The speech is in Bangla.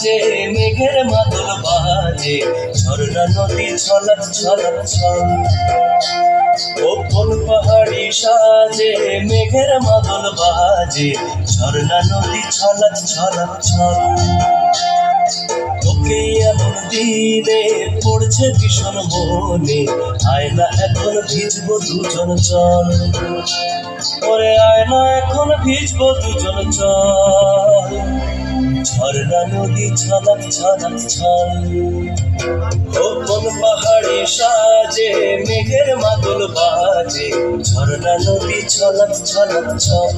সাজে মেঘের মাদল বাজে ঝর্ণা নদী ছলক ছলক ছল কোন পাহাড়ি সাজে মেঘের মাদল বাজে ঝর্ণা নদী ছলক ছলক ছল তোকে এমন দিনে পড়ছে ভীষণ মনে আয়না এখন ভিজবো দুজন চল ওরে আয়না এখন ভিজবো দুজন চল ঝর্ণা নদী ছলক ছলক ছল কোন পাহাড়ে সাজে মেঘের মাদল বাজে ঝর্ণা নদী ছলক ছলক ছল